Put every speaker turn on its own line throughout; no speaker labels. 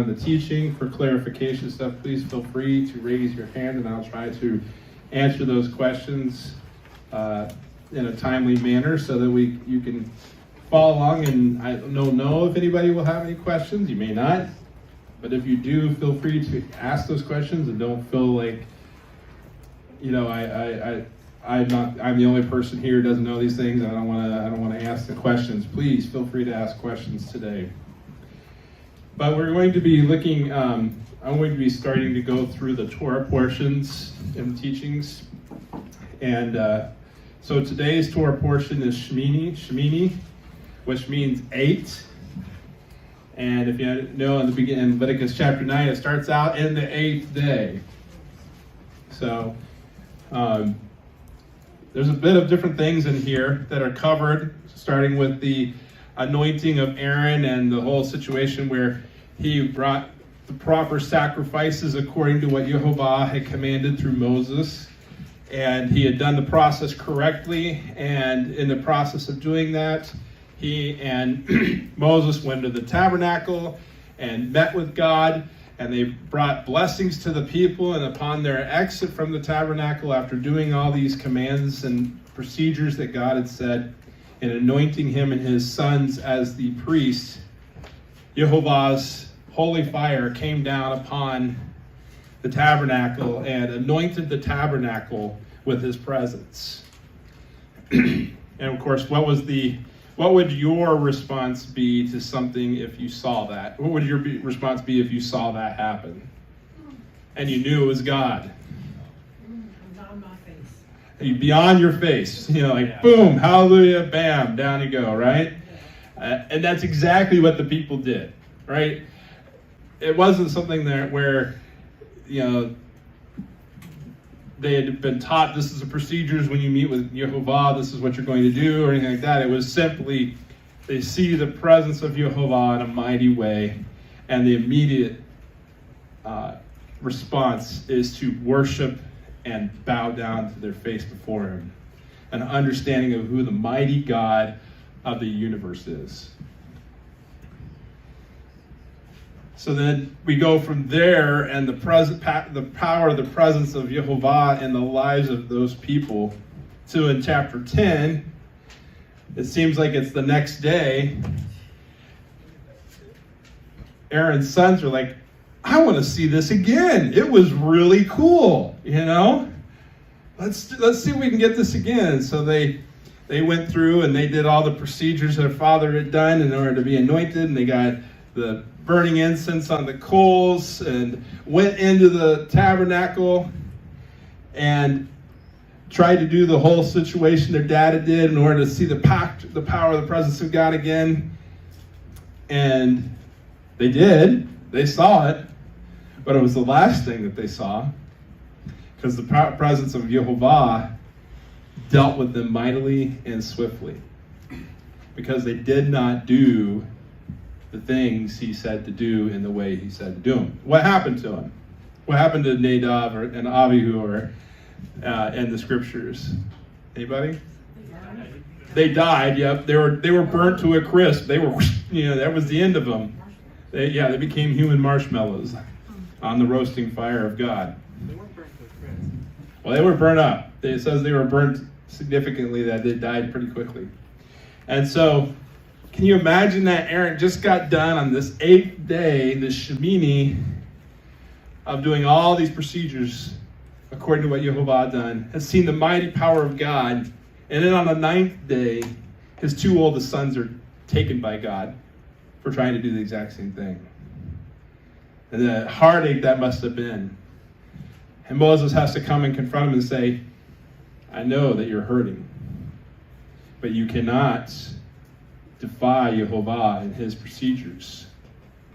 the teaching. For clarification stuff, please feel free to raise your hand, and I'll try to answer those questions in a timely manner so that you can follow along. And I don't know if anybody will have any questions. You may not, but if you do, feel free to ask those questions, and don't feel like, I'm the only person here who doesn't know these things. I don't want to ask the questions. Please feel free to ask questions today. But we're going to be looking. I'm going to be starting to go through the Torah portions and teachings, and so today's Torah portion is Shemini, which means 8. And if you know, in the beginning, in Leviticus chapter 9, it starts out in the 8th day. So there's a bit of different things in here that are covered, starting with the anointing of Aaron and the whole situation where he brought the proper sacrifices according to what Yehovah had commanded through Moses. And he had done the process correctly, and in the process of doing that, he and Moses went to the tabernacle and met with God, and they brought blessings to the people. And upon their exit from the tabernacle, after doing all these commands and procedures that God had said, and anointing him and his sons as the priest, Yehovah's holy fire came down upon the tabernacle and anointed the tabernacle with his presence. And of course, what would your response be to something if you saw that? What would your response be if you saw that happen and you knew it was God?
On my face.
You'd be on your face, boom, hallelujah, bam, down you go, right? And that's exactly what the people did, right? It wasn't something there where, they had been taught this is the procedures when you meet with Yehovah, this is what you're going to do, or anything like that. It was simply, they see the presence of Yehovah in a mighty way, and the immediate response is to worship and bow down to their face before him. An understanding of who the mighty God of the universe is. So then we go from there, and the power of the presence of Yehovah in the lives of those people, to in chapter 10, it seems like it's the next day, Aaron's sons are like, I want to see this again. It was really cool, Let's see if we can get this again. So they went through and they did all the procedures their father had done in order to be anointed, and they got the burning incense on the coals and went into the tabernacle and tried to do the whole situation their dad did in order to see the power of the presence of God again. And they did. They saw it. But it was the last thing that they saw, because the presence of Yehovah dealt with them mightily and swiftly, because they did not do the things he said to do in the way he said to do them. What happened to him? What happened to Nadab and Abihu in the scriptures? Anybody? They died. Yep. They were burnt to a crisp. They were, that was the end of them. They became human marshmallows on the roasting fire of God.
They weren't burnt to a crisp.
Well, they were burnt up. It says they were burnt significantly, that they died pretty quickly. And so, can you imagine that Aaron just got done on this 8th day, this Shemini, of doing all these procedures according to what Yehovah had done, has seen the mighty power of God, and then on the 9th day, his 2 oldest sons are taken by God for trying to do the exact same thing. And the heartache that must have been. And Moses has to come and confront him and say, I know that you're hurting, but you cannot defy Yehovah and his procedures.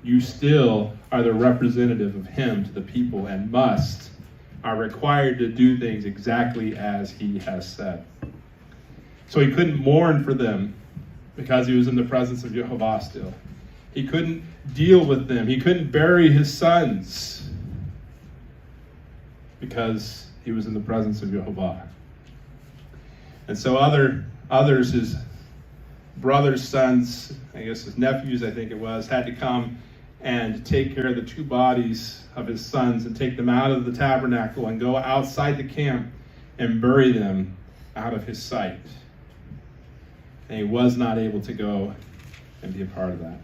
You still are the representative of him to the people and are required to do things exactly as he has said. So he couldn't mourn for them because he was in the presence of Yehovah still. He couldn't deal with them. He couldn't bury his sons because he was in the presence of Yehovah. And so others, his brothers, sons, I guess his nephews, I think it was, had to come and take care of the 2 bodies of his sons and take them out of the tabernacle and go outside the camp and bury them out of his sight. And he was not able to go and be a part of that.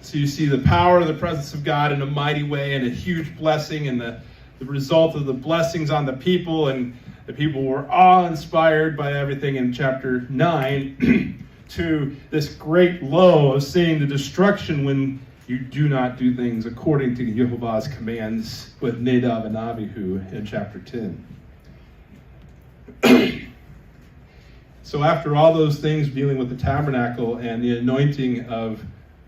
So you see the power of the presence of God in a mighty way and a huge blessing, and the result of the blessings on the people, and the people were awe-inspired by everything in chapter 9 to this great low of seeing the destruction when you do not do things according to Jehovah's commands with Nadab and Abihu in chapter 10. So after all those things dealing with the tabernacle and the anointing of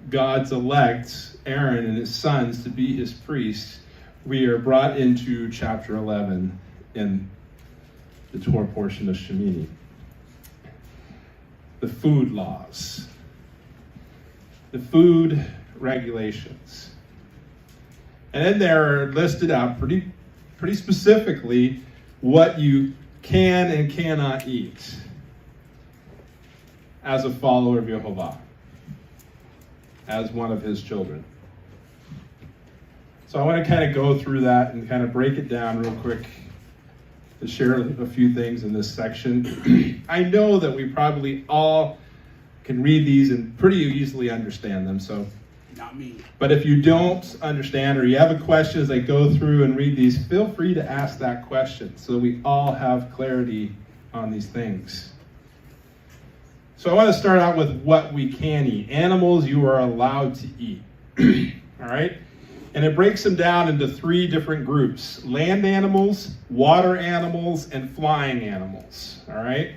God's elect, Aaron and his sons, to be his priests, we are brought into chapter 11 in the Torah portion of Shemini. The food laws. The food regulations. And in there are listed out pretty specifically what you can and cannot eat as a follower of Jehovah, as one of his children. So I want to kind of go through that and kind of break it down real quick to share a few things in this section. I know that we probably all can read these and pretty easily understand them. So,
not me.
But if you don't understand or you have a question as I go through and read these, feel free to ask that question so we all have clarity on these things. So I want to start out with what we can eat. Animals you are allowed to eat. All right? And it breaks them down into 3 different groups: land animals, water animals, and flying animals. All right?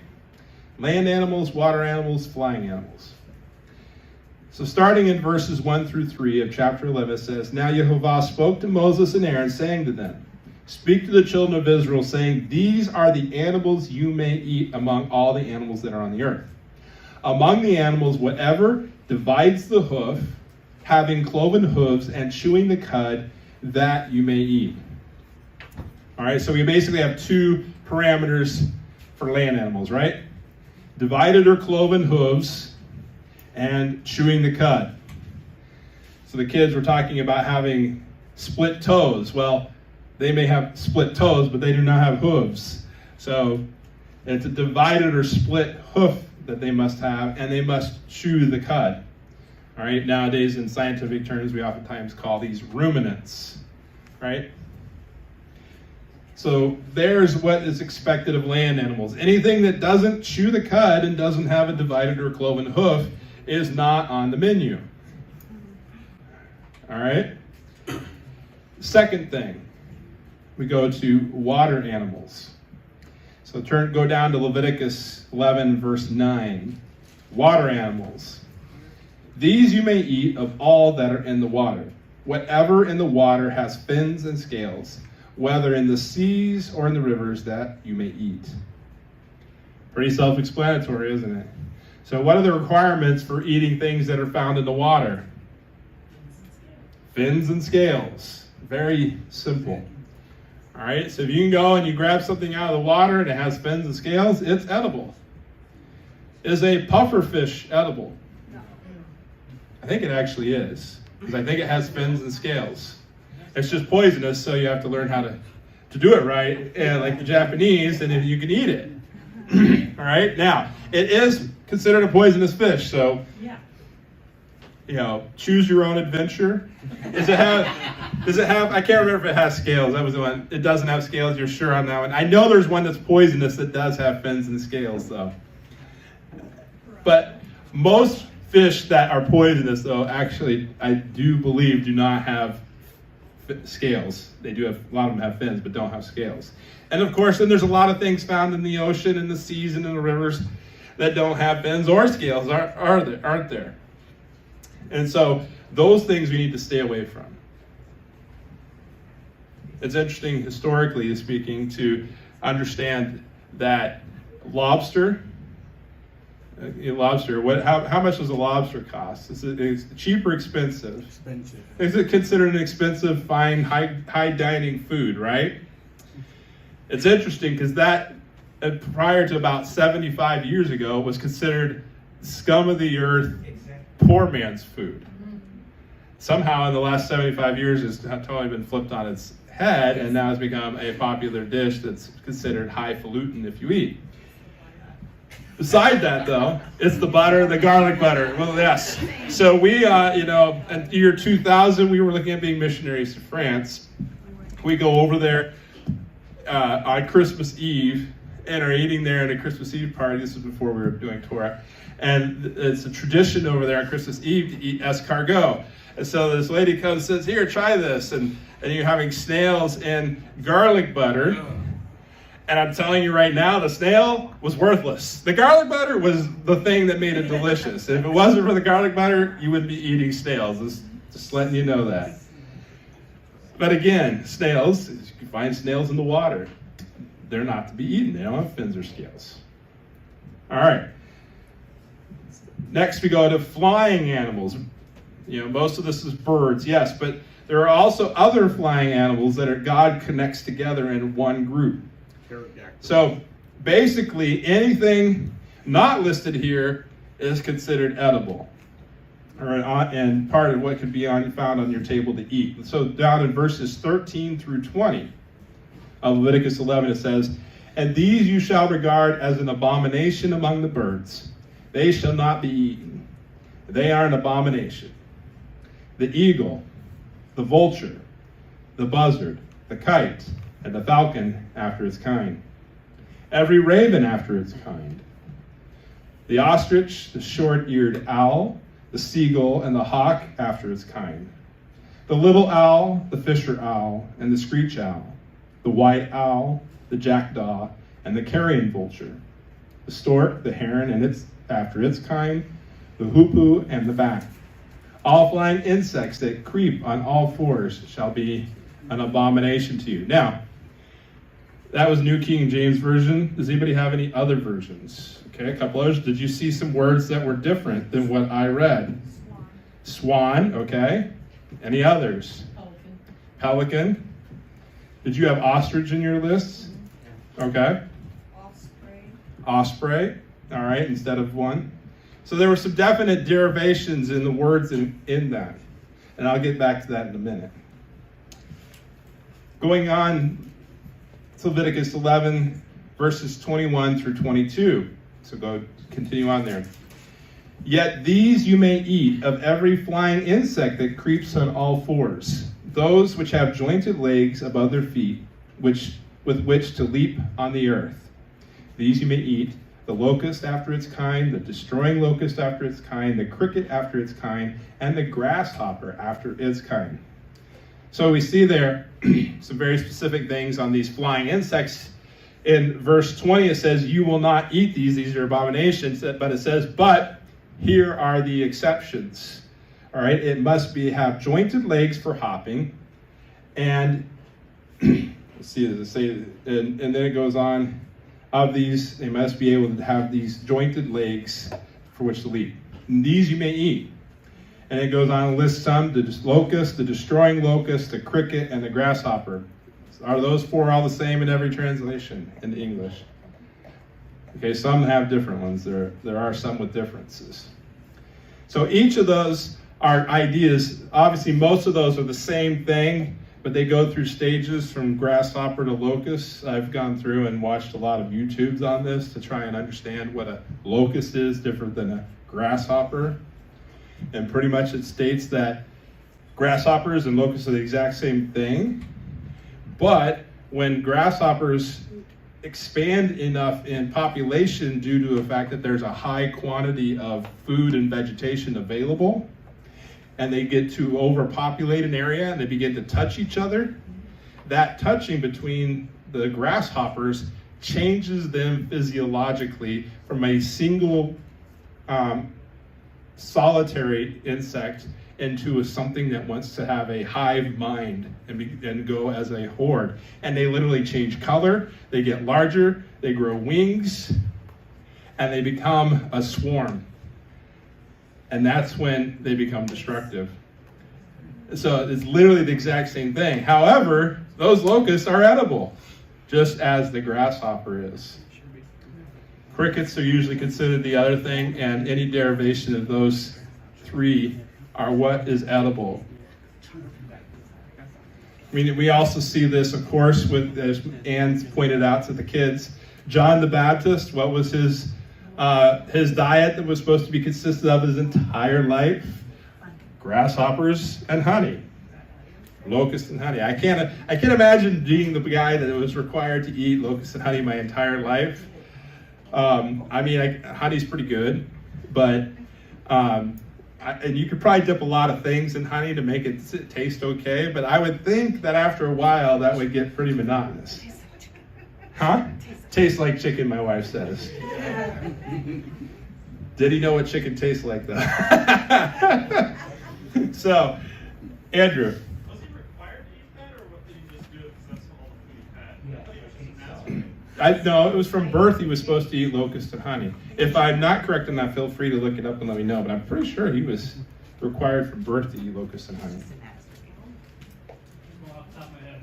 Land animals, water animals, flying animals. So starting in verses 1 through 3 of chapter 11, it says, "Now Jehovah spoke to Moses and Aaron, saying to them, Speak to the children of Israel, saying, These are the animals you may eat among all the animals that are on the earth. Among the animals, whatever divides the hoof, having cloven hooves and chewing the cud, that you may eat." All right, so we basically have 2 parameters for land animals, right? Divided or cloven hooves and chewing the cud. So the kids were talking about having split toes. Well, they may have split toes, but they do not have hooves. So it's a divided or split hoof that they must have, and they must chew the cud. All right, nowadays in scientific terms, we oftentimes call these ruminants, right? So there's what is expected of land animals. Anything that doesn't chew the cud and doesn't have a divided or cloven hoof is not on the menu. All right? Second thing, we go to water animals. So go down to Leviticus 11, verse 9. Water animals. "These you may eat of all that are in the water. Whatever in the water has fins and scales, whether in the seas or in the rivers, that you may eat." Pretty self-explanatory, isn't it? So what are the requirements for eating things that are found in the water? Fins and scales. Very simple. All right, so if you can go and you grab something out of the water and it has fins and scales, it's edible. Is a puffer fish edible?
No.
I think it actually is, because I think it has fins and scales. It's just poisonous, so you have to learn how to do it right, like the Japanese, and if you can eat it. All right, now, it is considered a poisonous fish, so,
Yeah.
choose your own adventure. Does it have, I can't remember if it has scales. That was the one. It doesn't have scales, you're sure on that one. I know there's one that's poisonous that does have fins and scales, though. But most fish that are poisonous, though, actually, I do believe, do not have scales. They do have, a lot of them have fins, but don't have scales. And of course, then there's a lot of things found in the ocean, in the seas, and in the rivers that don't have fins or scales, aren't there? And so those things we need to stay away from. It's interesting, historically speaking, to understand that lobster, how much does a lobster cost? Is it cheap or expensive?
Expensive.
Is it considered an expensive, fine, high dining food, right? It's interesting because that, prior to about 75 years ago, was considered scum of the earth, poor man's food. somehow in the last 75 years it's totally been flipped on its head, and now it's become a popular dish that's considered highfalutin if you eat. Beside that, though, it's the butter, the garlic butter. Well, yes. So we, in the year 2000, we were looking at being missionaries to France. We go over there on Christmas Eve and are eating there at a Christmas Eve party. This was before we were doing Torah. And it's a tradition over there on Christmas Eve to eat escargot. And so this lady comes and says, here, try this. And you're having snails and garlic butter. And I'm telling you right now, the snail was worthless. The garlic butter was the thing that made it delicious. If it wasn't for the garlic butter, you wouldn't be eating snails. Just letting you know that. But again, snails, you can find snails in the water. They're not to be eaten. They don't have fins or scales. All right. Next we go to flying animals. Most of this is birds, yes, but there are also other flying animals that God connects together in one group. So basically anything not listed here is considered edible, and part of what could be found on your table to eat. So down in verses 13 through 20 of Leviticus 11 it says, and these you shall regard as an abomination among the birds. They shall not be eaten. They are an abomination. The eagle, the vulture, the buzzard, the kite, and the falcon after its kind. Every raven after its kind. The ostrich, the short-eared owl, the seagull, and the hawk after its kind. The little owl, the fisher owl, and the screech owl. The white owl, the jackdaw, and the carrion vulture. The stork, the heron, and after its kind. The hoopoe, and the bat. All flying insects that creep on all fours shall be an abomination to you. Now, that was New King James Version. Does anybody have any other versions? Okay, a couple others. Did you see some words that were different than what I read? Swan, okay. Any others? Pelican. Did you have ostrich in your list? Okay. Osprey. All right, instead of one. So there were some definite derivations in the words in that. And I'll get back to that in a minute. Going on, Leviticus 11, verses 21 through 22. So continue on there. Yet these you may eat of every flying insect that creeps on all fours, those which have jointed legs above their feet, with which to leap on the earth. These you may eat, the locust after its kind, the destroying locust after its kind, the cricket after its kind, and the grasshopper after its kind. So we see there some very specific things on these flying insects. In verse 20 it says, you will not eat these are abominations, but it says, but here are the exceptions. All right, it must have jointed legs for hopping, and let's see, does it say, and then it goes on, of these, they must be able to have these jointed legs for which to leap. And these you may eat. And it goes on to list some, the locust, the destroying locust, the cricket, and the grasshopper. Are those four all the same in every translation in English? Okay, some have different ones. There are some with differences. So each of those are ideas. Obviously, most of those are the same thing, but they go through stages from grasshopper to locust. I've gone through and watched a lot of YouTubes on this to try and understand what a locust is different than a grasshopper. And pretty much it states that grasshoppers and locusts are the exact same thing. But when grasshoppers expand enough in population due to the fact that there's a high quantity of food and vegetation available, and they get to overpopulate an area and they begin to touch each other, that touching between the grasshoppers changes them physiologically from a single solitary insect into something that wants to have a hive mind and go as a horde. And they literally change color, they get larger, they grow wings, and they become a swarm. And that's when they become destructive. So it's literally the exact same thing. However, those locusts are edible, just as the grasshopper is. Crickets are usually considered the other thing, and any derivation of those three are what is edible. I mean, we also see this, of course, with, as Ann pointed out to the kids, John the Baptist. What was his diet that was supposed to be consisted of his entire life? Grasshoppers and honey, locusts and honey. I can't imagine being the guy that was required to eat locusts and honey my entire life. I mean, honey's pretty good, but and you could probably dip a lot of things in honey to make it taste okay. But I would think that after a while that would get pretty monotonous. Huh? Tastes like chicken, my wife says. Did he know what chicken tastes like, though? So, Andrew.
Was he required to eat that, or did he just do it because that's all the food he had? I thought he was just an asshole.
No, it was from birth he was supposed to eat locust and honey. If I'm not correct on that, feel free to look it up and let me know, but I'm pretty sure he was required from birth to eat locust and honey.
Well, off the top of my head,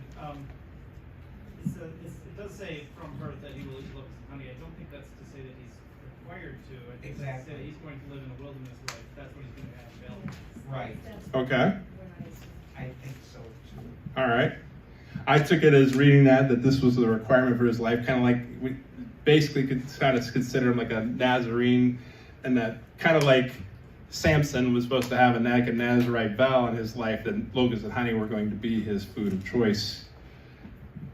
it does say from birth that he will eat locusts and honey. I don't think that's to say that he's required to. I think it's to say he's going to live in a wilderness life. That's what he's going to have available.
Right.
Okay.
I think so too.
All right. I took it as reading that this was the requirement for his life, kind of like we basically could kind of consider him like a Nazarene, and that kind of like Samson was supposed to have a Nazarite vow in his life, that locusts and honey were going to be his food of choice,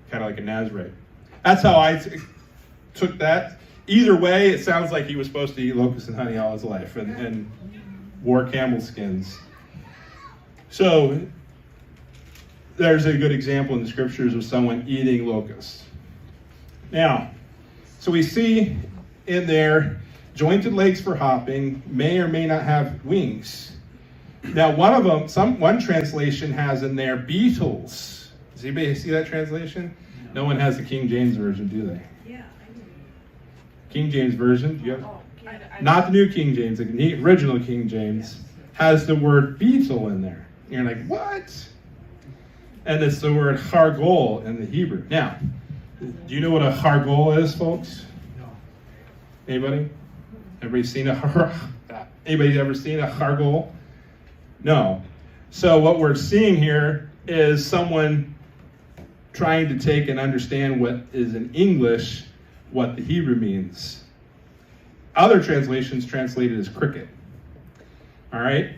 kind of like a Nazarite. That's how I took that. Either way, it sounds like he was supposed to eat locusts and honey all his life, and wore camel skins. So there's a good example in the scriptures of someone eating locusts. Now, so we see in there jointed legs for hopping, may or may not have wings. Now, one of them, one translation has in there beetles. Does anybody see that translation? No one has the King James Version, do they?
Yeah, I do.
King James Version, do you have? Not the New King James, the original King James has the word beetle in there. You're like, what? And it's the word hargol in the Hebrew. Now, do you know what a hargol is, folks?
No.
Anybody? Anybody ever seen a hargol? No. So what we're seeing here is someone trying to take and understand what is in English, what the Hebrew means. Other translations translate it as cricket. All right?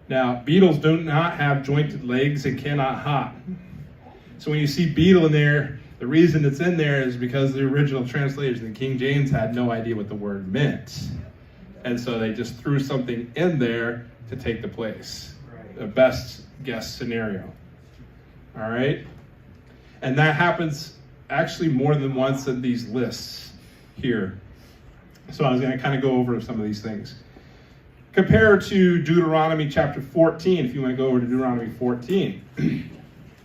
Now, beetles do not have jointed legs and cannot hop. So when you see beetle in there, the reason it's in there is because the original translators in the King James had no idea what the word meant. And so they just threw something in there to take the place. The best guess scenario. All right? And that happens actually more than once in these lists here. So I was going to kind of go over some of these things. Compare to Deuteronomy chapter 14, if you want to go over to Deuteronomy 14,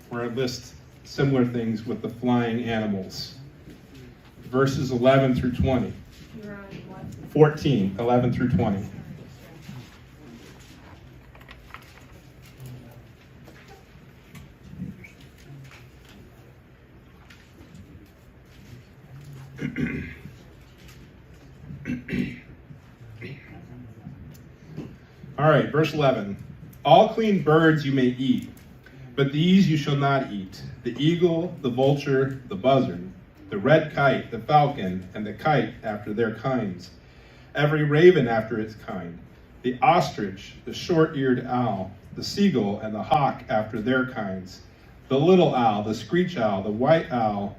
where it lists similar things with the flying animals. Verses 11 through 20. 14, 11 through 20. All right, verse 11. All clean birds you may eat, but these you shall not eat: the eagle, the vulture, the buzzard, the red kite, the falcon, and the kite after their kinds, every raven after its kind, the ostrich, the short-eared owl, the seagull, and the hawk after their kinds, the little owl, the screech owl, the white owl,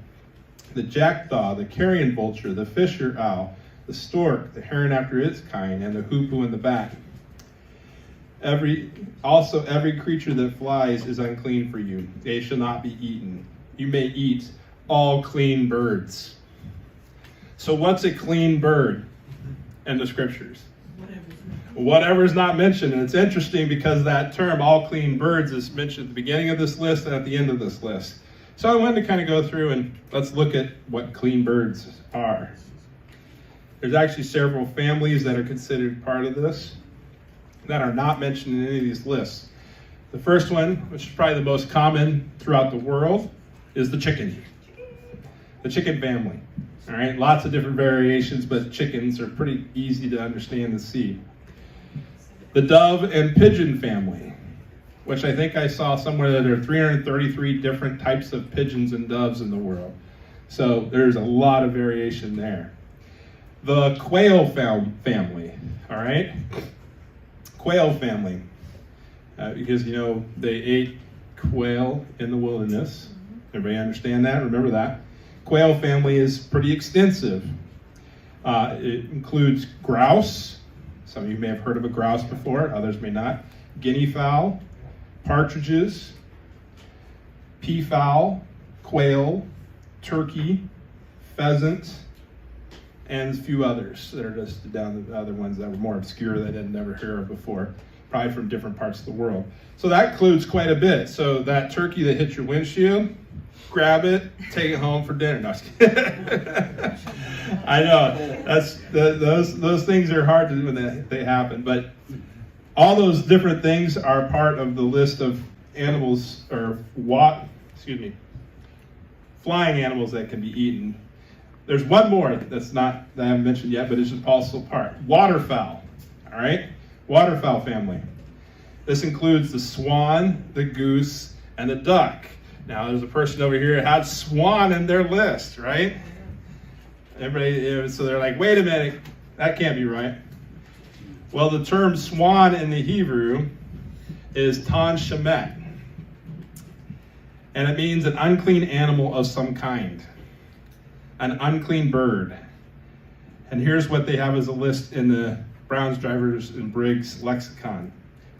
the jackdaw, the carrion vulture, the fisher owl, the stork, the heron after its kind, and the hoopoe and the bat. Every creature that flies is unclean for you. They shall not be eaten. You may eat all clean birds. So what's a clean bird in the scriptures? Whatever's not mentioned. And it's interesting because that term, all clean birds, is mentioned at the beginning of this list and at the end of this list. So I wanted to kind of go through and let's look at what clean birds are. There's actually several families that are considered part of this that are not mentioned in any of these lists. The first one, which is probably the most common throughout the world, is the chicken. The chicken family. All right, lots of different variations, but chickens are pretty easy to understand and see. The dove and pigeon family, which I think I saw somewhere that there are 333 different types of pigeons and doves in the world. So there's a lot of variation there. The quail family, all right? Quail family, because they ate quail in the wilderness. Everybody understand that? Remember that? Quail family is pretty extensive. It includes grouse. Some of you may have heard of a grouse before, others may not. Guinea fowl, partridges, peafowl, quail, turkey, pheasant, and a few others that are just down the other ones that were more obscure that I'd never heard of before, probably from different parts of the world. So that includes quite a bit. So that turkey that hit your windshield, grab it, take it home for dinner. No, I know those things are hard to do when they happen, but all those different things are part of the list of animals or flying animals that can be eaten. There's one more that I haven't mentioned yet, but it's also part. Waterfowl, all right? Waterfowl family. This includes the swan, the goose, and the duck. Now, there's a person over here that had swan in their list, right? Everybody, so they're like, wait a minute, that can't be right. Well, the term swan in the Hebrew is tan shemet, and it means an unclean animal of some kind, an unclean bird. And here's what they have as a list in the Brown's, Drivers, and Briggs lexicon.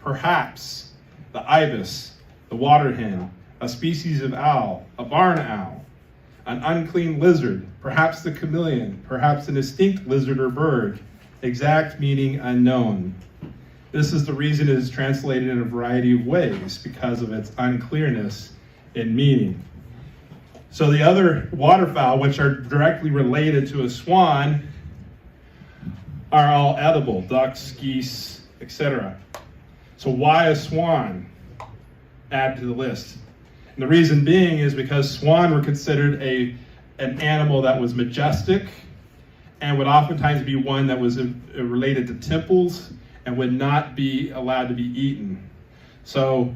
Perhaps the ibis, the water hen, a species of owl, a barn owl, an unclean lizard, perhaps the chameleon, perhaps an extinct lizard or bird, exact meaning unknown. This is the reason it is translated in a variety of ways, because of its unclearness in meaning. So the other waterfowl, which are directly related to a swan, are all edible, ducks, geese, etc. So why a swan? Add to the list. And the reason being is because swan were considered an animal that was majestic and would oftentimes be one that was related to temples and would not be allowed to be eaten. So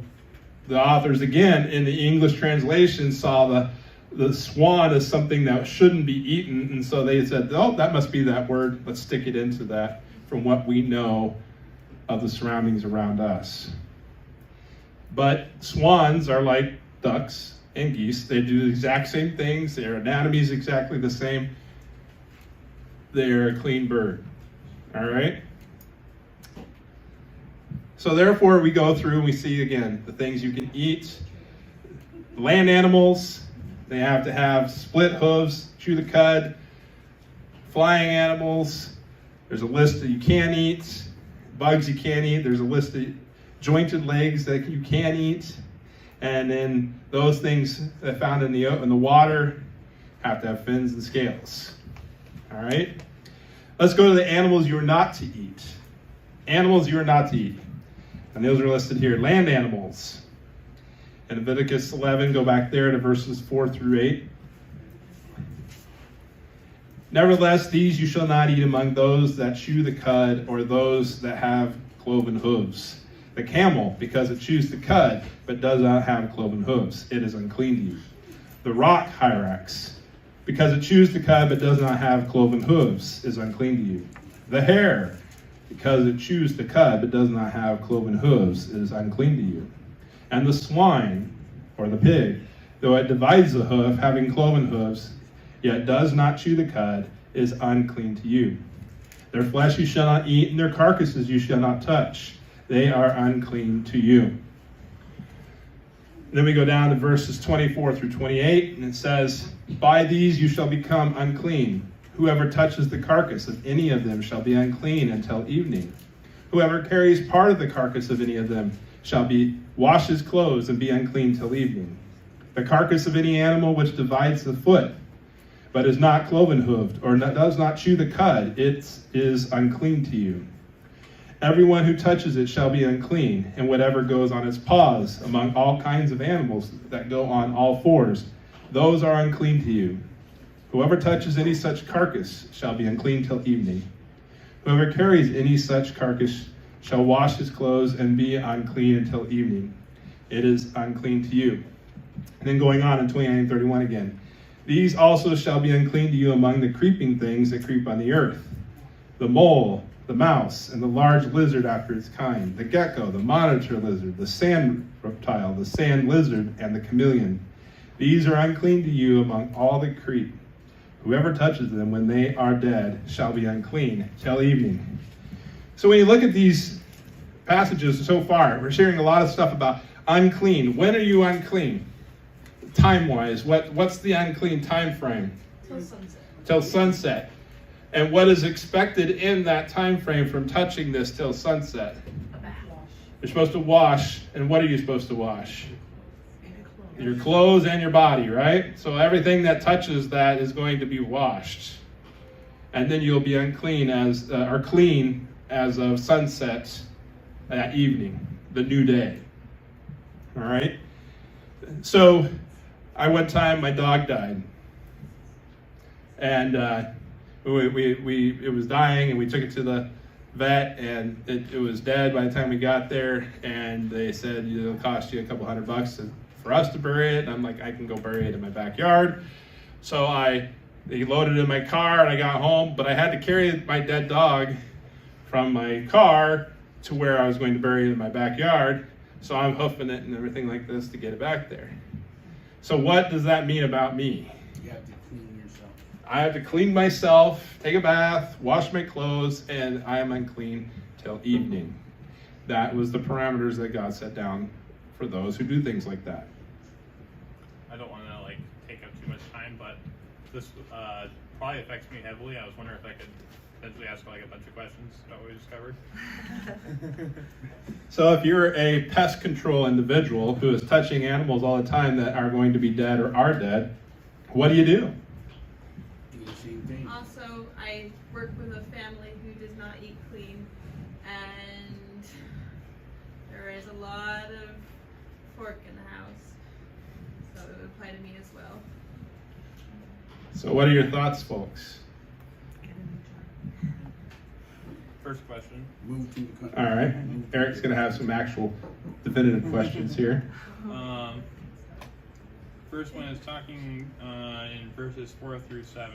the authors, again, in the English translation, saw the swan as something that shouldn't be eaten, and so they said, oh, that must be that word, let's stick it into that from what we know of the surroundings around us. But swans are like ducks and geese. They do the exact same things. Their anatomy is exactly the same. They're a clean bird. All right? So therefore, we go through and we see, again, the things you can eat. Land animals, they have to have split hooves, chew the cud. Flying animals, there's a list that you can eat. Bugs you can't eat. There's a list of jointed legs that you can eat. And then those things that are found in the water have to have fins and scales. All right? Let's go to the animals you are not to eat. Animals you are not to eat. And those are listed here. Land animals. In Leviticus 11, go back there to verses 4 through 8. Nevertheless, these you shall not eat among those that chew the cud or those that have cloven hooves. The camel, because it chews the cud, but does not have cloven hooves, it is unclean to you. The rock hyrax, because it chews the cud, but does not have cloven hooves, is unclean to you. The hare, because it chews the cud, but does not have cloven hooves, is unclean to you. And the swine, or the pig, though it divides the hoof, having cloven hooves, yet does not chew the cud, is unclean to you. Their flesh you shall not eat, and their carcasses you shall not touch. They are unclean to you. Then we go down to verses 24 through 28, and it says, by these you shall become unclean. Whoever touches the carcass of any of them shall be unclean until evening. Whoever carries part of the carcass of any of them shall wash his clothes and be unclean till evening. The carcass of any animal which divides the foot, but is not cloven hooved, or does not chew the cud, it is unclean to you. Everyone who touches it shall be unclean, and whatever goes on its paws among all kinds of animals that go on all fours, those are unclean to you. Whoever touches any such carcass shall be unclean till evening. Whoever carries any such carcass shall wash his clothes and be unclean until evening. It is unclean to you. And then going on in 29:31 again. These also shall be unclean to you among the creeping things that creep on the earth. The mole, the mouse, and the large lizard after its kind, the gecko, the monitor lizard, the sand reptile, the sand lizard, and the chameleon. These are unclean to you among all that creep. Whoever touches them when they are dead shall be unclean till evening. So when you look at these passages so far, we're sharing a lot of stuff about unclean. When are you unclean? Time-wise, what's the unclean time frame?
Till sunset.
Till sunset. And what is expected in that time frame from touching this till sunset?
A bath.
You're supposed to wash, and what are you supposed to wash? Your clothes and your body, right? So everything that touches that is going to be washed. And then you'll be unclean or clean as of sunset that evening, the new day. All right? So, one time my dog died. And it was dying, and we took it to the vet, and it was dead by the time we got there, and they said it'll cost you a couple $100 for us to bury it. And I'm like, I can go bury it in my backyard. So they loaded it in my car, and I got home, but I had to carry my dead dog from my car to where I was going to bury it in my backyard. So I'm hoofing it and everything like this to get it back there. So what does that mean about me?
You have to clean yourself.
I have to clean myself, take a bath, wash my clothes, and I am unclean till evening. That was the parameters that God set down for those who do things like that.
I don't want to take up too much time, but this probably affects me heavily. I was wondering if I could potentially ask a bunch of questions about what we just covered.
So if you're a pest control individual who is touching animals all the time that are going to be dead or are dead, what do you do?
Do the same thing.
Also, I work with a family who does not eat clean, and there is a lot of pork in the house, so it would apply to me as well.
So what are your thoughts, folks?
First question.
Move to the country.
All right. Eric's going to have some actual definitive questions here.
First one is talking in verses 4 through 7.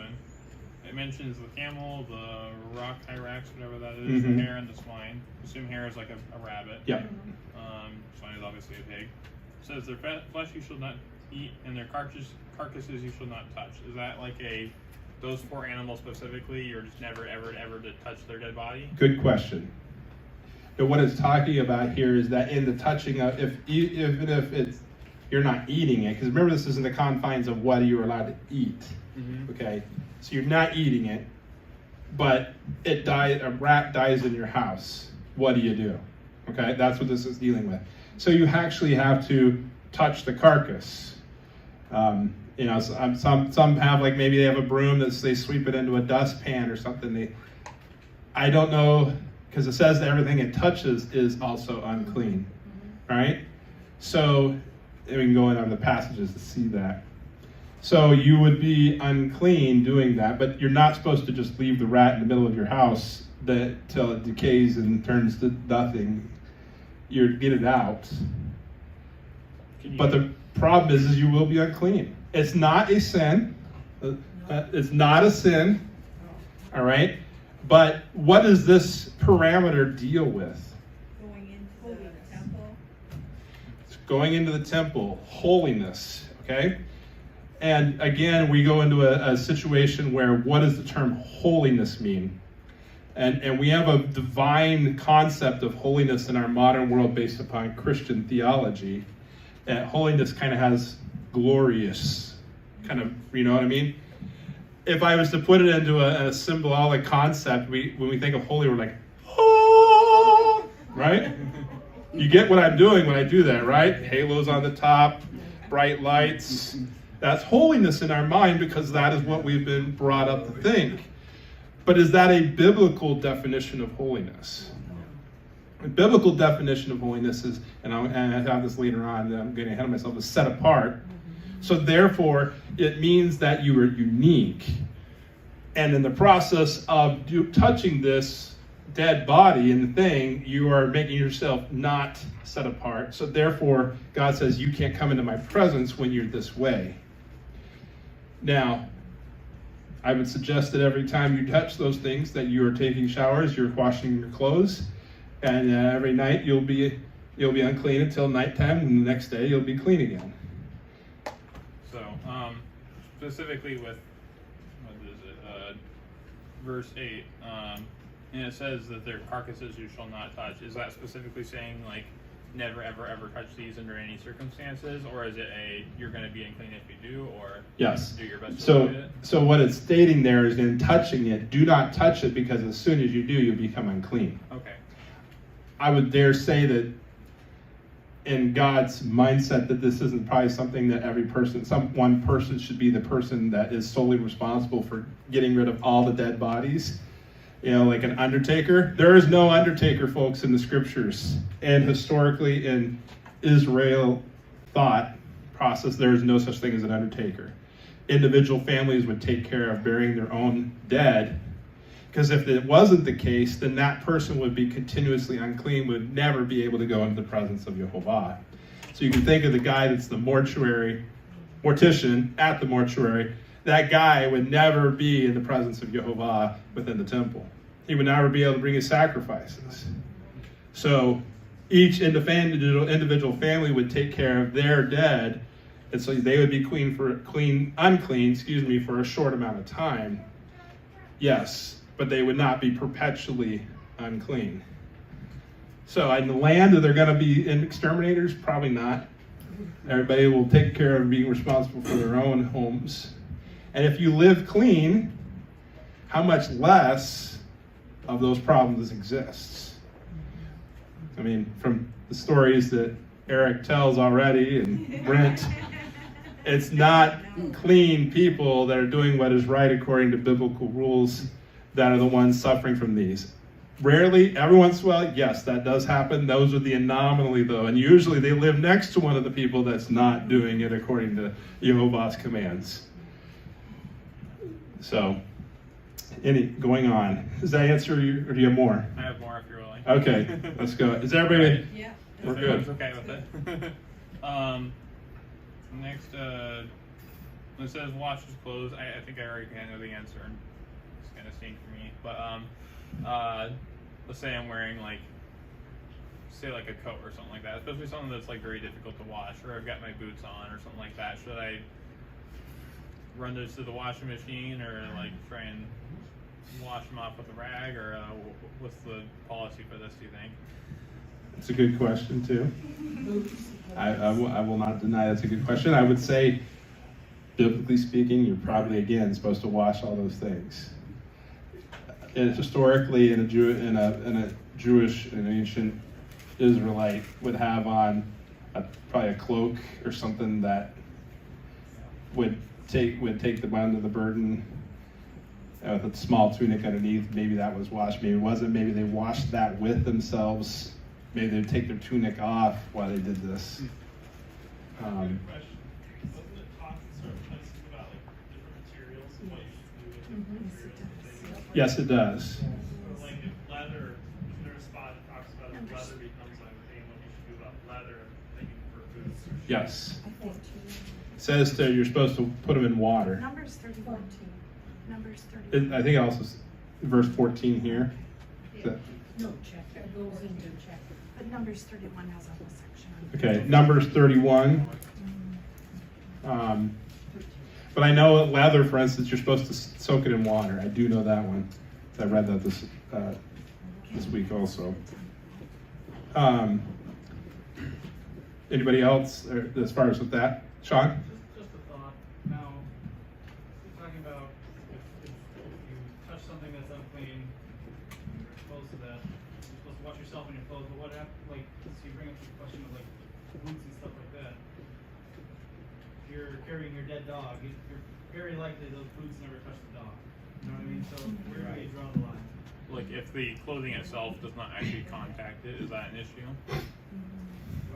It mentions the camel, the rock hyrax, whatever that is,
Mhm.
the hare, and the swine. Assume hare is like a rabbit.
Yep.
Swine is obviously a pig. It says their flesh you shall not eat, and their carcasses you shall not touch. Is that those 4 animals specifically, you're just never ever to touch their dead body?
Good question. But what it's talking about here is that in the touching of, even if it's you're not eating it, because remember this is in the confines of what you're allowed to eat.
Mm-hmm.
Okay, so you're not eating it, but a rat dies in your house. What do you do? Okay, that's what this is dealing with. So you actually have to touch the carcass. Some have maybe they have a broom that they sweep it into a dustpan or something. I don't know, because it says that everything it touches is also unclean, right? So we can go into the passages to see that. So you would be unclean doing that, but you're not supposed to just leave the rat in the middle of your house till it decays and turns to nothing. You get it out. But the problem is you will be unclean. It's not a sin. It's not a sin. All right? But what does this parameter deal with?
Going into the temple.
It's going into the temple, holiness, okay? And again, we go into a situation where what does the term holiness mean? And we have a divine concept of holiness in our modern world based upon Christian theology. And holiness kind of has glorious, you know what I mean? If I was to put it into a symbolic concept, when we think of holy, we're like, oh, right? You get what I'm doing when I do that, right? Halos on the top, bright lights. That's holiness in our mind because that is what we've been brought up to think. But is that a biblical definition of holiness? The biblical definition of holiness is, and I have this later on, I'm getting ahead of myself, is set apart. So therefore, it means that you are unique. And in the process of touching this, dead body in the thing, you are making yourself not set apart. So therefore, God says you can't come into my presence when you're this way. Now, I would suggest that every time you touch those things, that you are taking showers, you're washing your clothes, and every night you'll be unclean until nighttime, and the next day you'll be clean again.
So, specifically with, what is it, verse 8, and it says that their carcasses you shall not touch. Is that specifically saying, like, never, ever, ever touch these under any circumstances? Or is it you're going to be unclean if you do, or
Yes.
do your best to avoid it?
So what it's stating there is, in touching it, do not touch it, because as soon as you do, you'll become unclean.
Okay.
I would dare say that in God's mindset, that this isn't probably something that one person should be the person that is solely responsible for getting rid of all the dead bodies. You know, like an undertaker. There is no undertaker, folks, in the scriptures. And historically in Israel thought process, there is no such thing as an undertaker. Individual families would take care of burying their own dead, because if it wasn't the case, then that person would be continuously unclean, would never be able to go into the presence of Jehovah. So you can think of the guy that's the mortician at the mortuary. That guy would never be in the presence of Jehovah within the temple. He would never be able to bring his sacrifices. So each individual family would take care of their dead, and so they would be unclean for a short amount of time. Yes, but they would not be perpetually unclean. So in the land, are there going to be exterminators? Probably not. Everybody will take care of being responsible for their own homes. And if you live clean, how much less of those problems exists? I mean, from the stories that Eric tells already, and Brent, it's not clean people that are doing what is right according to biblical rules that are the ones suffering from these. Rarely, every once in a while, yes, that does happen. Those are the anomaly, though, and usually they live next to one of the people that's not doing it according to Jehovah's commands. So, going on. Does that answer you, or do you have more?
I have more if you're willing.
Okay, let's go. Is everybody?
Yeah.
We're
If
good.
everyone's okay with it. Next, when it says wash his clothes, I think I already kind of know the answer. It's kind of stinky for me. But let's say I'm wearing like a coat or something like that, especially something that's like very difficult to wash, or I've got my boots on or something like that. Should I run those to the washing machine, or like try and wash them off with a rag, or what's the policy for this, do you think?
It's a good question, too. I will not deny that's a good question. I would say, biblically speaking, you're probably, again, supposed to wash all those things. And historically, in a Jewish and ancient Israelite would have on probably a cloak or something that would take the brunt of the burden. With a small tunic underneath, maybe that was washed, maybe it wasn't, maybe they washed that with themselves, maybe they would take their tunic off while they did this.
Doesn't it talk in certain places about like different materials and what you should do with different materials?
Yes, it does.
So like if leather, there's a spot that talks about if leather becomes unclean, what you should do about leather, thinking for boots or shoes.
Yes.
I think
It says that you're supposed to put them in water.
Numbers 31 too. Numbers 31.
I think it also verse 14 here.
No, check. It goes into check. But Numbers 31 has a whole section on it.
Okay, Numbers 31. But I know leather, for instance, you're supposed to soak it in water. I do know that one. I read that this week also. Anybody else as far as with that? Sean?
Just a thought. Now, we're talking about if you touch something that's unclean, you're exposed to that. You're supposed to wash yourself in your clothes. But what happens? Like, so you bring up the question of like boots and stuff like that. If you're carrying your dead dog, you're very likely those boots never touch the dog. You know what I mean? So where do you draw the line?
Like if the clothing itself does not actually contact it, is that an issue?
Do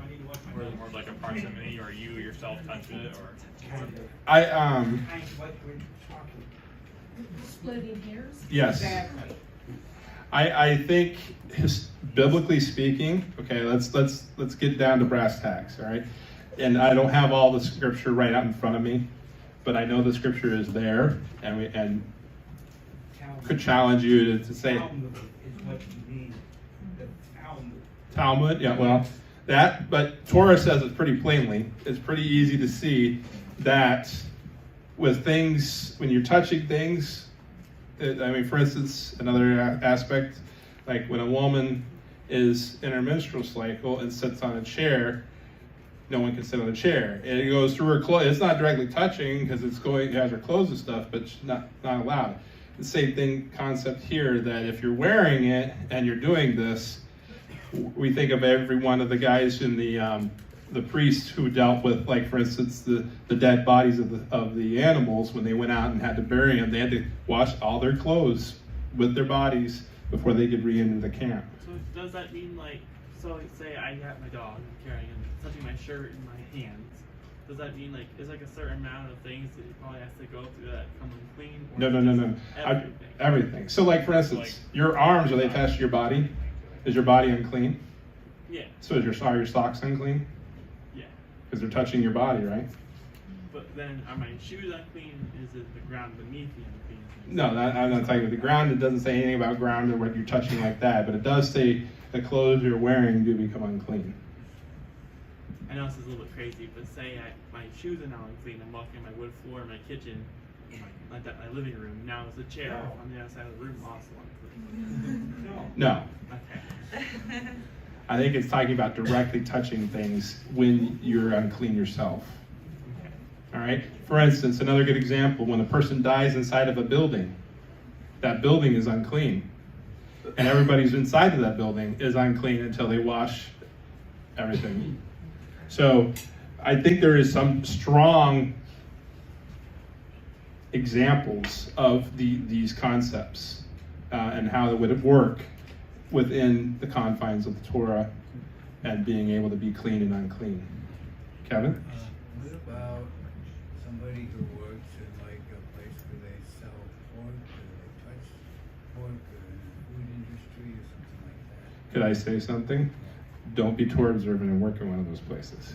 I need to wash my
Or is it
dog?
more like a proximity, or you yourself touch it, or?
I
Kind of what we're talking.
Splitting hairs?
yes.
Exactly.
I think biblically speaking, okay, let's get down to brass tacks, all right? And I don't have all the scripture right out in front of me, but I know the scripture is there, and could challenge you to say
Talmud is what you mean. The Talmud.
Talmud, yeah, well, that, but Torah says it pretty plainly. It's pretty easy to see that with things, when you're touching things, I mean, for instance, another aspect, like when a woman is in her menstrual cycle and sits on a chair, no one can sit on a chair. And it goes through her clothes. It's not directly touching because it has her clothes and stuff, but it's not allowed. The same thing concept here, that if you're wearing it and you're doing this, we think of every one of the guys in the priests who dealt with, like, for instance, the dead bodies of the animals when they went out and had to bury them. They had to wash all their clothes with their bodies before they could re-enter the camp.
So does that mean, like, so say I got my dog, I'm carrying him, touching my shirt in my hands. Does that mean, like, is like a certain amount of things that it probably has to go through that come unclean? Or
No.
Everything.
Everything. So, like, for instance, your arms, are they attached to your body? Is your body unclean?
Yeah.
So are your socks unclean?
Yeah.
Because they're touching your body, right?
But then are my shoes unclean? Is it the ground beneath me unclean?
No, I'm not talking about the ground. It doesn't say anything about ground or what you're touching like that, but it does say the clothes you're wearing do become unclean.
I know this is a little bit crazy, but say my shoes are now unclean. I'm walking on my wood floor in my kitchen, my living room. Now is the chair on the other side of the room also unclean?
No.
Okay.
I think it's talking about directly touching things when you're unclean yourself. All right? For instance, another good example, when a person dies inside of a building, that building is unclean. And everybody's inside of that building is unclean until they wash everything. So I think there is some strong examples of these concepts and how it would work within the confines of the Torah and being able to be clean and unclean. Kevin?
What about somebody who works in like a place where they sell pork, or they touch pork, or in the food industry, or something like that?
Could I say something? Don't be Torah observant and work in one of those places.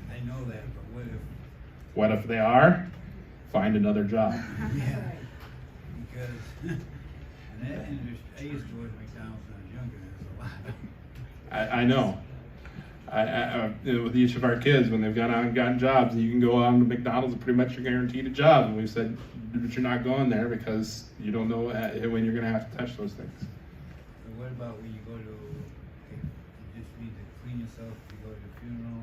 Yeah, I know that, but
What if they are? Find another job.
yeah, because in that industry, I used to work at McDonald's when I was younger, there's a lot of
I know. With each of our kids, when they've gone out and gotten jobs, you can go on to McDonald's and pretty much you're guaranteed a job. And we've said, but you're not going there because you don't know when you're going to have to touch those things.
So what about when you go to, you just need to clean yourself if you go to a funeral?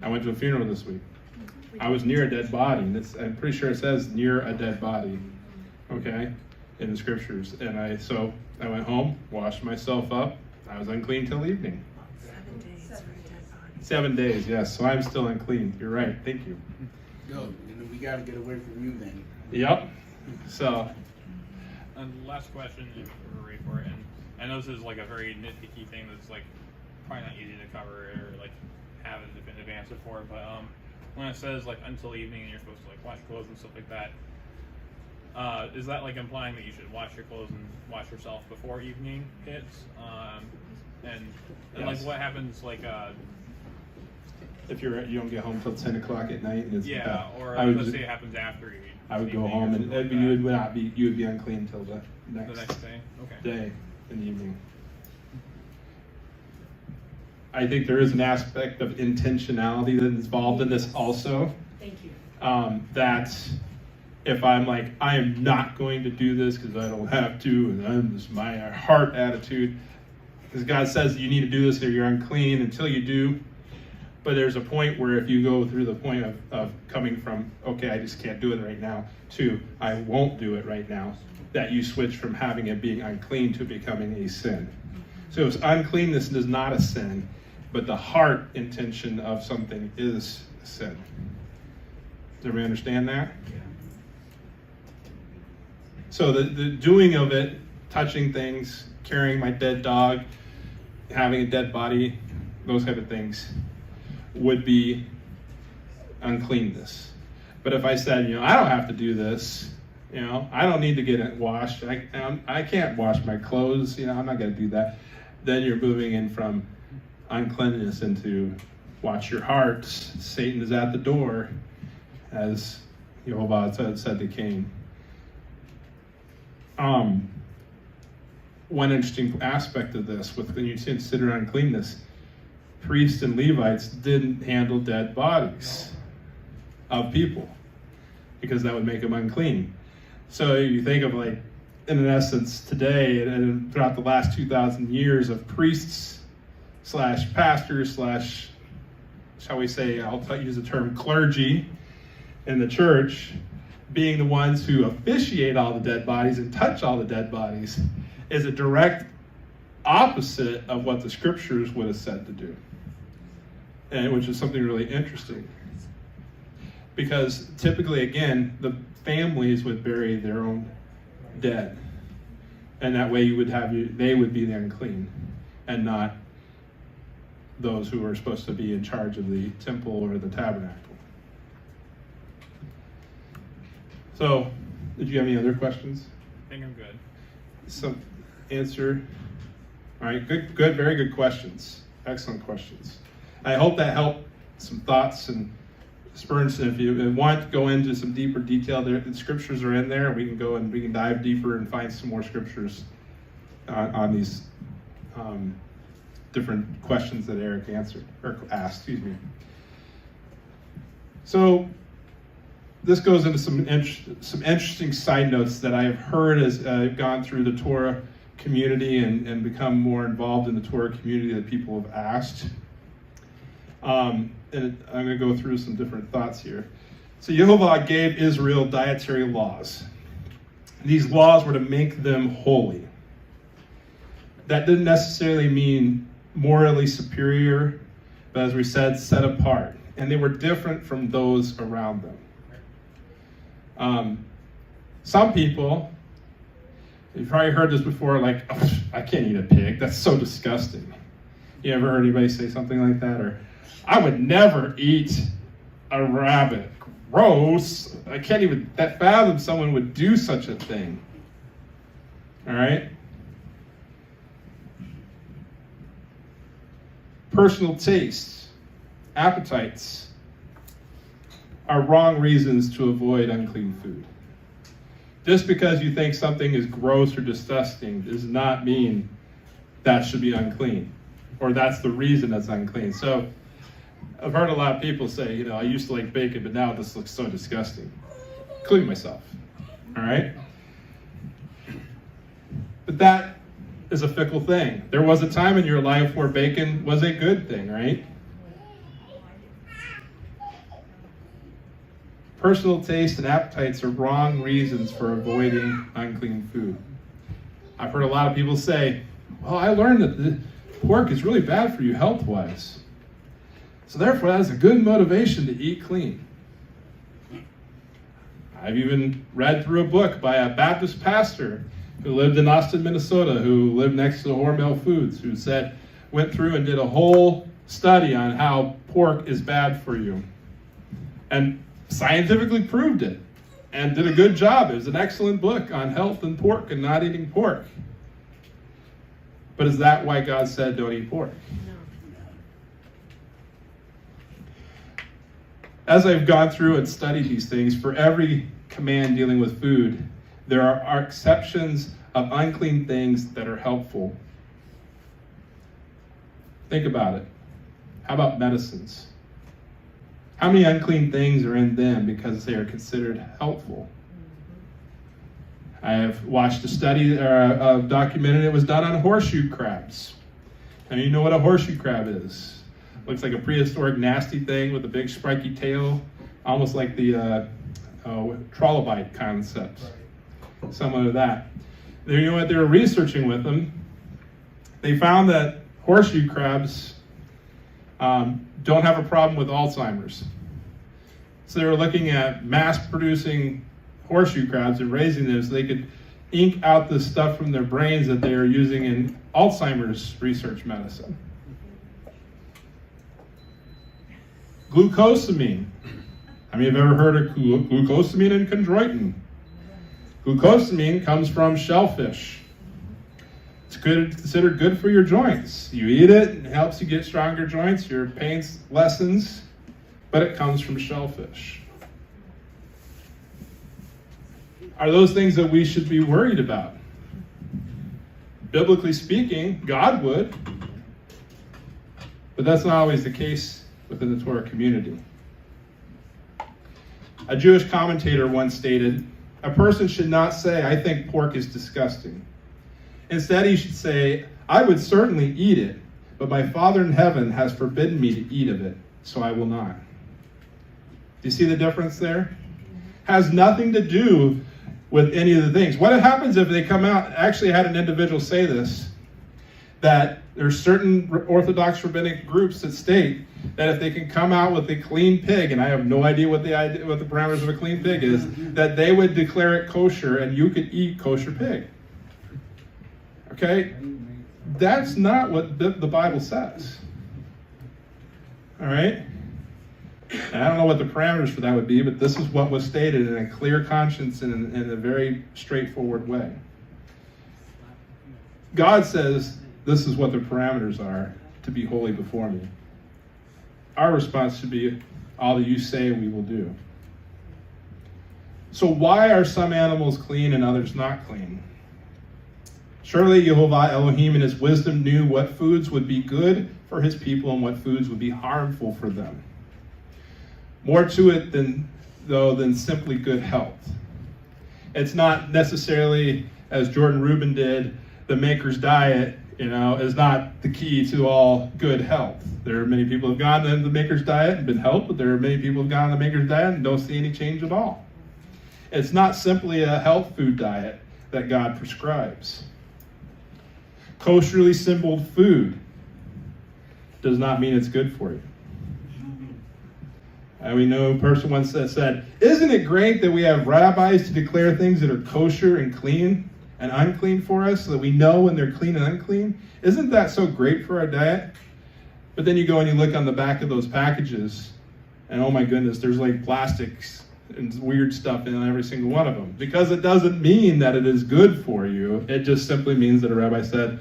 I went to a funeral this week. I was near a dead body, and I'm pretty sure it says near a dead body, okay, in the scriptures. And I went home, washed myself up. I was unclean till evening.
7 days for a dead body.
7 days, yes. So I'm still unclean. You're right. Thank you.
Go, we gotta get away from you then.
Yep. So.
And last question, if we're ready for it, and I know this is like a very nitpicky thing that's like probably not easy to cover or like have an advance for, but when it says like until evening and you're supposed to like wash clothes and stuff like that, is that like implying that you should wash your clothes and wash yourself before evening hits? And
Yes.
like what happens like
If you don't get home till 10 o'clock at night, and it's
or
I would
let's
just-
say it happens after you.
I would go
evening
home
or
and
something like
you
that.
would not be, you would be unclean till the
The
next
next day. Okay.
day in the evening. I think there is an aspect of intentionality that's involved in this also.
Thank you.
That if I'm like, I am not going to do this because I don't have to, and this is my heart attitude, because God says you need to do this or you're unclean until you do. But there's a point where if you go through the point of coming from, okay, I just can't do it right now, to I won't do it right now, that you switch from having it being unclean to becoming a sin. So it's uncleanness is not a sin, but the heart intention of something is a sin. Does everybody understand that? So the doing of it, touching things, carrying my dead dog, having a dead body, those type of things, would be uncleanness. But if I said, I don't have to do this, You know, I don't need to get it washed. I can't wash my clothes. You know, I'm not going to do that. Then you're moving in from uncleanness into watch your hearts. Satan is at the door, as Jehovah said to Cain. One interesting aspect of this, when you consider uncleanness, priests and Levites didn't handle dead bodies of people because that would make them unclean. So you think of, like, in essence today and throughout the last 2,000 years of priests / pastors / shall we say, I'll use the term clergy in the church, being the ones who officiate all the dead bodies and touch all the dead bodies, is a direct opposite of what the scriptures would have said to do, and which is something really interesting. Because typically, again, the families would bury their own dead, and that way they would be the unclean, and not those who are supposed to be in charge of the temple or the tabernacle. So, did you have any other questions?
I think I'm good.
Some answer. All right, good, very good questions. Excellent questions. I hope that helped some thoughts and spurs. If you want to go into some deeper detail, the scriptures are in there. We can dive deeper and find some more scriptures on these different questions that Eric asked. Excuse me. So this goes into some interesting side notes that I have heard as I've gone through the Torah community and become more involved in the Torah community that people have asked. And I'm going to go through some different thoughts here. So Jehovah gave Israel dietary laws. These laws were to make them holy. That didn't necessarily mean morally superior, but as we said, set apart. And they were different from those around them. Some people, you've probably heard this before, like, oh, I can't eat a pig. That's so disgusting. You ever heard anybody say something like that? Or, I would never eat a rabbit. Gross. I can't even fathom someone would do such a thing. All right? Personal tastes, appetites, are wrong reasons to avoid unclean food. Just because you think something is gross or disgusting does not mean that should be unclean, or that's the reason it's unclean. So I've heard a lot of people say, I used to like bacon, but now this looks so disgusting, including myself. All right? But that is a fickle thing. There was a time in your life where bacon was a good thing, right? Personal taste and appetites are wrong reasons for avoiding unclean food. I've heard a lot of people say, well, I learned that the pork is really bad for you health-wise. So therefore, that is a good motivation to eat clean. I've even read through a book by a Baptist pastor who lived in Austin, Minnesota, who lived next to Hormel Foods, who went through and did a whole study on how pork is bad for you. And scientifically proved it and did a good job. It was an excellent book on health and pork and not eating pork. But is that why God said don't eat pork?
No.
As I've gone through and studied these things, for every command dealing with food, there are exceptions of unclean things that are helpful. Think about it. How about medicines? How many unclean things are in them because they are considered helpful? I have watched a study, a documentary that was done on horseshoe crabs. And you know what a horseshoe crab is? Looks like a prehistoric nasty thing with a big spiky tail, almost like the trilobite concept. Similar to that. You know what they were researching with them? They found that horseshoe crabs don't have a problem with Alzheimer's. So they were looking at mass-producing horseshoe crabs and raising them so they could ink out the stuff from their brains that they are using in Alzheimer's research medicine. Glucosamine. How many have ever heard of glucosamine and chondroitin? Glucosamine comes from shellfish. It's considered good for your joints. You eat it, it helps you get stronger joints, your pain lessens, but it comes from shellfish. Are those things that we should be worried about? Biblically speaking, God would, but that's not always the case within the Torah community. A Jewish commentator once stated, "A person should not say, 'I think pork is disgusting.' Instead, he should say, 'I would certainly eat it, but my Father in heaven has forbidden me to eat of it, so I will not.'" Do you see the difference there? Has nothing to do with any of the things. What happens if they come out, actually had an individual say this, that there's certain Orthodox rabbinic groups that state that if they can come out with a clean pig, and I have no idea what the parameters of a clean pig is, that they would declare it kosher and you could eat kosher pig. Okay? That's not what the Bible says. All right? And I don't know what the parameters for that would be, but this is what was stated in a clear conscience and in a very straightforward way. God says this is what the parameters are to be holy before me. Our response should be, all that you say we will do. So why are some animals clean and others not clean? Surely Jehovah Elohim in his wisdom knew what foods would be good for his people and what foods would be harmful for them. More to it than simply good health. It's not necessarily, as Jordan Rubin did, the Maker's Diet, is not the key to all good health. There are many people who have gone to the Maker's Diet and been helped, but there are many people who have gone to the Maker's Diet and don't see any change at all. It's not simply a health food diet that God prescribes. Kosherly symboled food does not mean it's good for you. We know a person once said, "Isn't it great that we have rabbis to declare things that are kosher and clean and unclean for us so that we know when they're clean and unclean? Isn't that so great for our diet?" But then you go and you look on the back of those packages, and oh my goodness, there's like plastics and weird stuff in every single one of them. Because it doesn't mean that it is good for you. It just simply means that a rabbi said,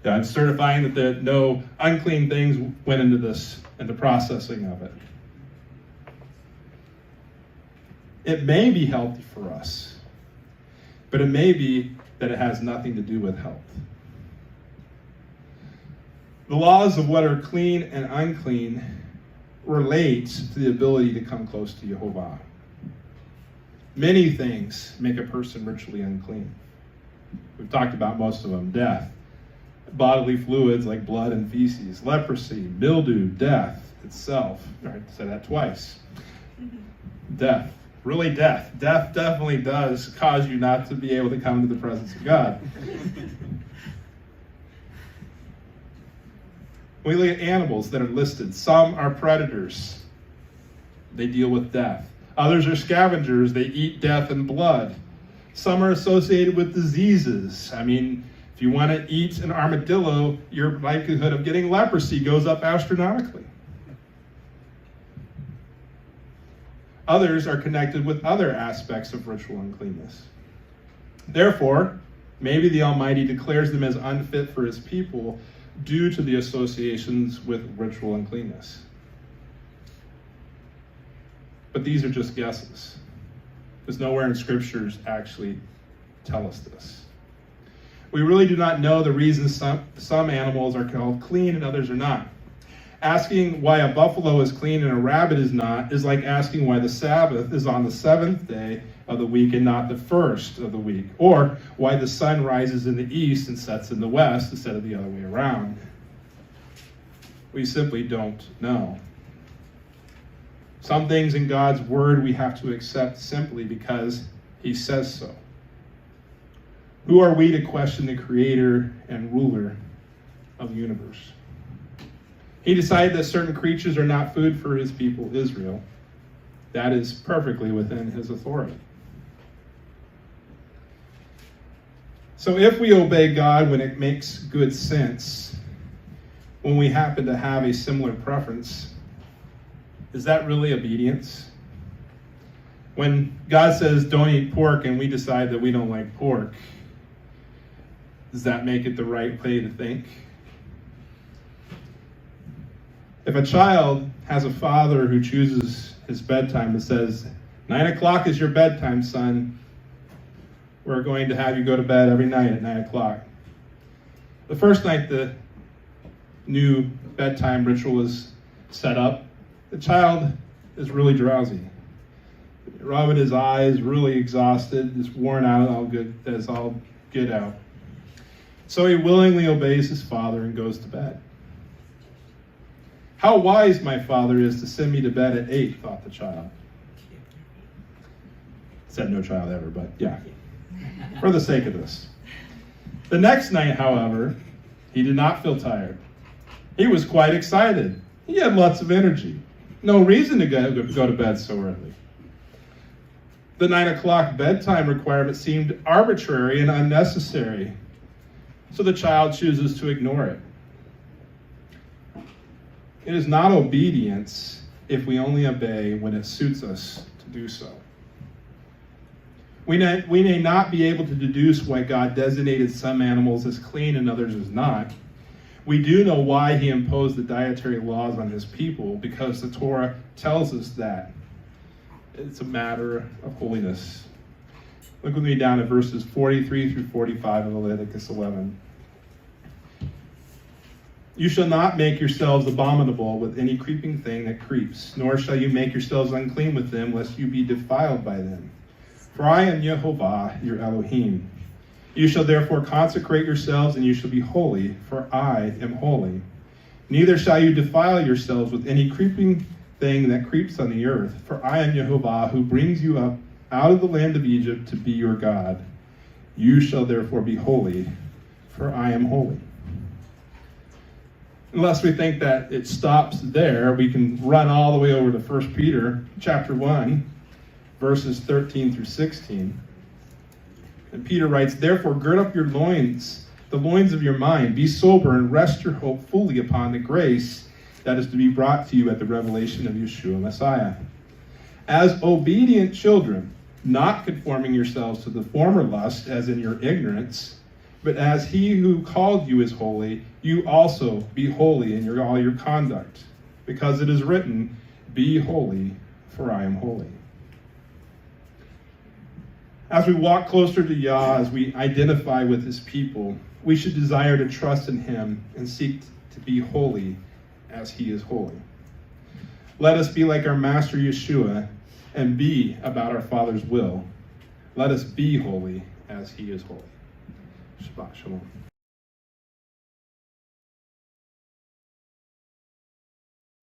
"Yeah, I'm certifying that no unclean things went into this, and the processing of it." It may be healthy for us, but it may be that it has nothing to do with health. The laws of what are clean and unclean relate to the ability to come close to Jehovah. Many things make a person ritually unclean. We've talked about most of them. Death, bodily fluids like blood and feces, leprosy, mildew, death itself. All right, say that twice. Death. Really death. Death definitely does cause you not to be able to come to the presence of God. We look at animals that are listed. Some are predators. They deal with death. Others are scavengers. They eat death and blood. Some are associated with diseases. If you want to eat an armadillo, your likelihood of getting leprosy goes up astronomically. Others are connected with other aspects of ritual uncleanness. Therefore, maybe the Almighty declares them as unfit for his people due to the associations with ritual uncleanness. But these are just guesses, because nowhere in scriptures actually tell us this. We really do not know the reasons some animals are called clean and others are not. Asking why a buffalo is clean and a rabbit is not is like asking why the Sabbath is on the 7th day of the week and not the 1st of the week, or why the sun rises in the east and sets in the west instead of the other way around. We simply don't know. Some things in God's word we have to accept simply because he says so. Who are we to question the creator and ruler of the universe? He decided that certain creatures are not food for his people, Israel. That is perfectly within his authority. So if we obey God when it makes good sense, when we happen to have a similar preference, is that really obedience? When God says don't eat pork and we decide that we don't like pork, does that make it the right way to think? If a child has a father who chooses his bedtime and says, 9 o'clock is your bedtime, son, we're going to have you go to bed every night at 9 o'clock. The first night the new bedtime ritual was set up, the child is really drowsy. Rubbing his eyes, really exhausted, just worn out, all good, as all get out. So he willingly obeys his father and goes to bed. How wise my father is to send me to bed at 8, thought the child. Said no child ever, but yeah, for the sake of this. The next night, however, he did not feel tired. He was quite excited. He had lots of energy. No reason to go to bed so early. The 9 o'clock bedtime requirement seemed arbitrary and unnecessary, so the child chooses to ignore it. It is not obedience if we only obey when it suits us to do so. We may not be able to deduce why God designated some animals as clean and others as not. We do know why he imposed the dietary laws on his people, because the Torah tells us that. It's a matter of holiness. Look with me down at verses 43 through 45 of Leviticus 11. You shall not make yourselves abominable with any creeping thing that creeps, nor shall you make yourselves unclean with them, lest you be defiled by them. For I am Yehovah, your Elohim. You shall therefore consecrate yourselves, and you shall be holy, for I am holy. Neither shall you defile yourselves with any creeping thing that creeps on the earth, for I am Yehovah, who brings you up out of the land of Egypt to be your God. You shall therefore be holy, for I am holy. Unless we think that it stops there, we can run all the way over to 1 Peter chapter 1, verses 13 through 16. And Peter writes, therefore gird up your loins, the loins of your mind, be sober and rest your hope fully upon the grace that is to be brought to you at the revelation of Yeshua Messiah. As obedient children, not conforming yourselves to the former lust as in your ignorance, but as he who called you is holy, you also be holy in all your conduct. Because it is written, be holy, for I am holy. As we walk closer to Yah, as we identify with his people, we should desire to trust in him and seek to be holy as he is holy. Let us be like our Master Yeshua and be about our Father's will. Let us be holy as he is holy. Shabbat Shalom.